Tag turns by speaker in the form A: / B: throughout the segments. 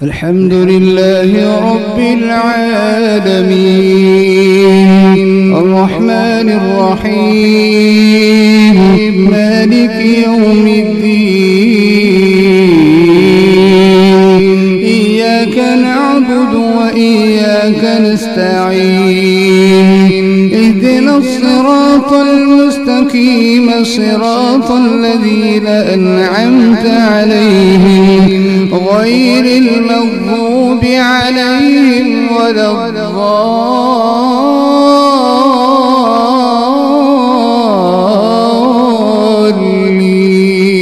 A: الحمد لله رب العالمين الرحمن الرحيم مالك يوم الدين إياك نعبد وإياك نستعين اهدنا الصراط المستقيم صراط الذين أنعمت عليهم غير المغضوب عليهم ولا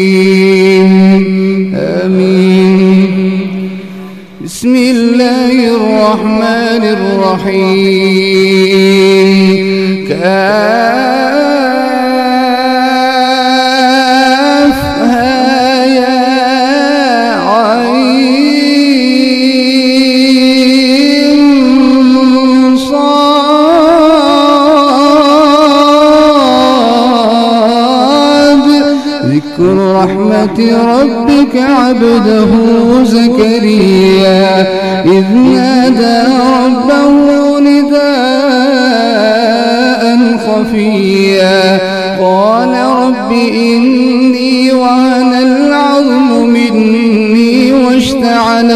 A: الضالين آمين. بسم الله الرحمن الرحيم ذكر رحمة ربك عبده زكريا إذ نادى ربه نداء خفيا قال رب إني وهن العظم مني واشتعل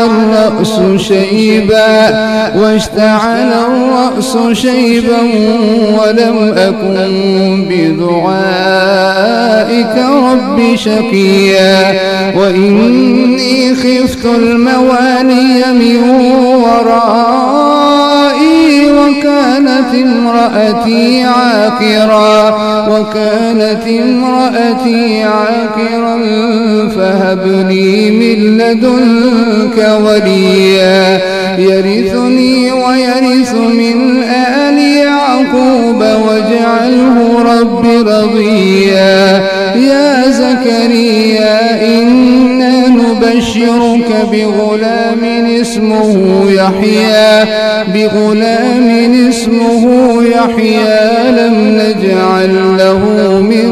A: الرأس شيبا ولم أكن بدعائك رب شقيا وإني خفت الموالي من ورائي وكانت امرأتي عاقرا فهب لي من لدنك وليا يرثني ويرث من آل يعقوب واجعله رب رضيا يا زكريا إنا نبشرك بغلام اسمه يحيى لم نجعل له من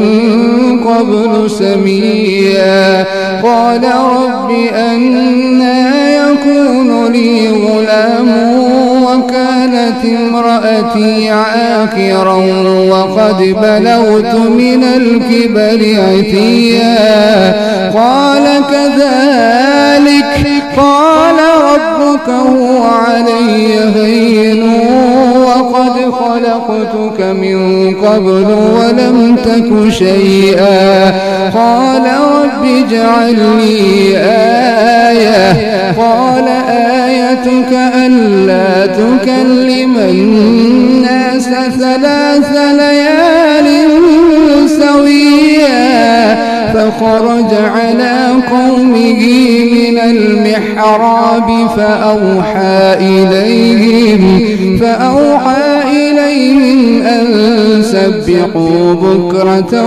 A: قبل سميا قال رب أنى يكون لي غلام وكانت امرأتي عاقرا وقد بلغت من الكبر عتيا قال كذلك قال ربك هو علي هين وقد خلقتك من قبل ولم تك شيئا قال رب اجعل لي آية قال آيتك ألا تكلم الناس 3 ليال سويا فخرج على قومه من المحراب فأوحى إليهم أن سبحوا بكرة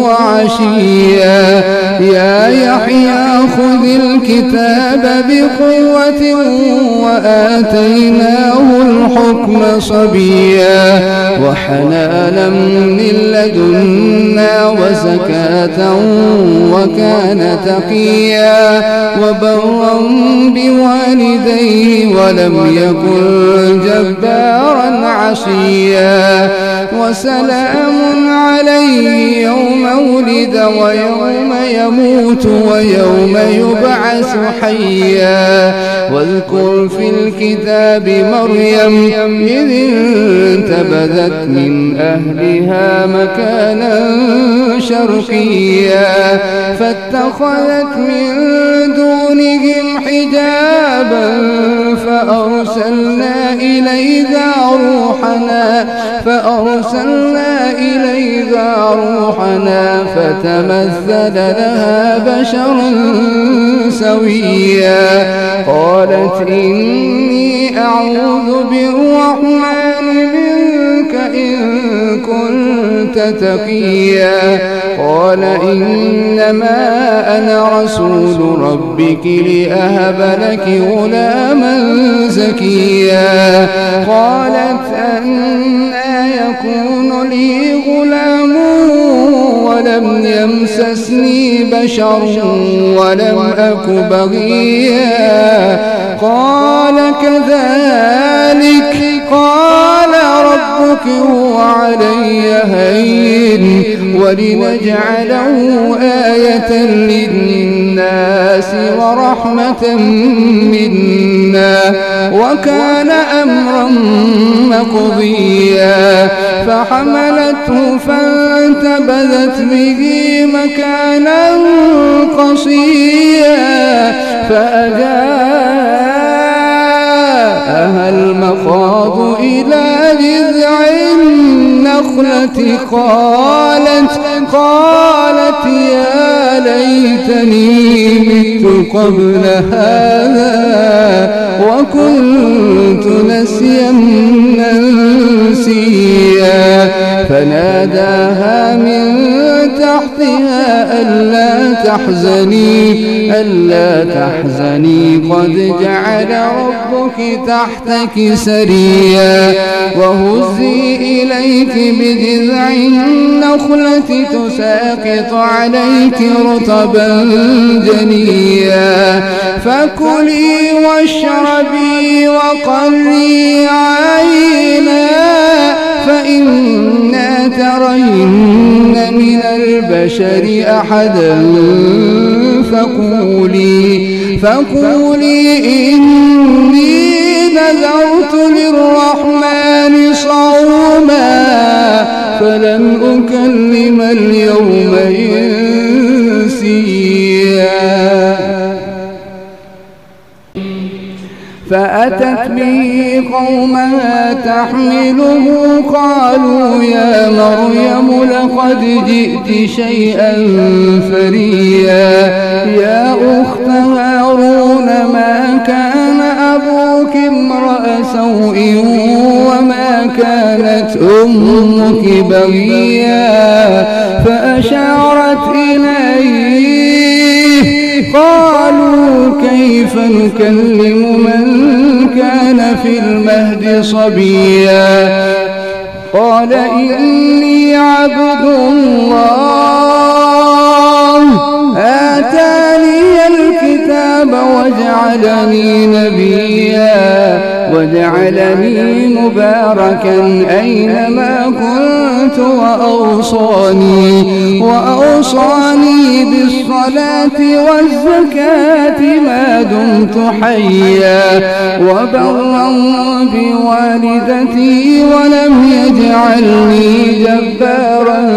A: وعشيا يا يحيى خذ الكتاب بقوة وآتيناه الحكم صبيا وحنانا من لدنا وزكاة وكان تقيا وبرا بوالديه ولم يكن جبارا عصيا وسلام عليه يوم ولد ويوم يموت ويوم يبعث حيا واذكر في الكتاب مريم إذ انتبذت من أهلها مكانا شرقيا فاتخذت من دونهم حجابا فأرسلنا إليها روحنا فتمثل لها بشرا سويا قالت إني أعوذ بالرحمن منك إن كنت تقيا قال إنما أنا رسول ربك لأهب لك غلاما زكيا قالت أنى يكون لي غلام ولم يمسسني بشر ولم أك بغيا قال كذلك قال ربك هو علي هين ولنجعله آية للناس ورحمة منا وكان أمرا مقضيا فحملته فانتبذت به مكانا قصيا فأجاءها المخاض إلى جذع النخلة قالت يا ليتني مت قبل هذا وكنت نسيا منسيا فناداها من تحتها ألا تحزني قد جعل ربك تحتك سريا وهزي إليك بجذع النخلة تساقط عليك رطبا جنيا فكلي واشربي وقري عينا فإنا ترين من البشر أحدا فقولي إني نذرت للرحمن صوما فلن أكلم اليوم إنسيا فأتت به قومها تحمله قالوا يا مريم لقد جئت شيئا فريا يا أخت هارون ما كان أبوك امرأ سوء وما كانت أمك بغيا فأشارت إليه قالوا كيف نكلم من كان في المهد صبيا قال إني عبد الله آتاني الكتاب وجعلني مباركا أينما كنت وأوصاني بالصلاة والزكاة ما دمت حيا وبرا بوالدتي ولم يجعلني جبارا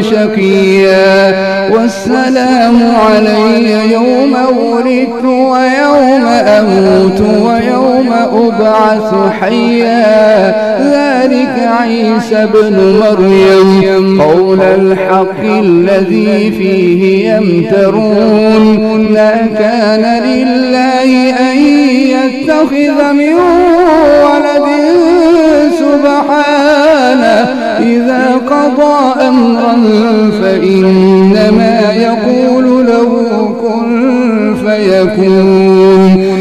A: شقيا والسلام علي يوم ولدت ويوم أموت ويوم أبعث حيا ذلك عيسى ابن مريم قول الحق الذي فيه يمترون ما كان لله أن يتخذ من ولد سبحانه إذا قضى أمرا فإنما يقول له كن فيكون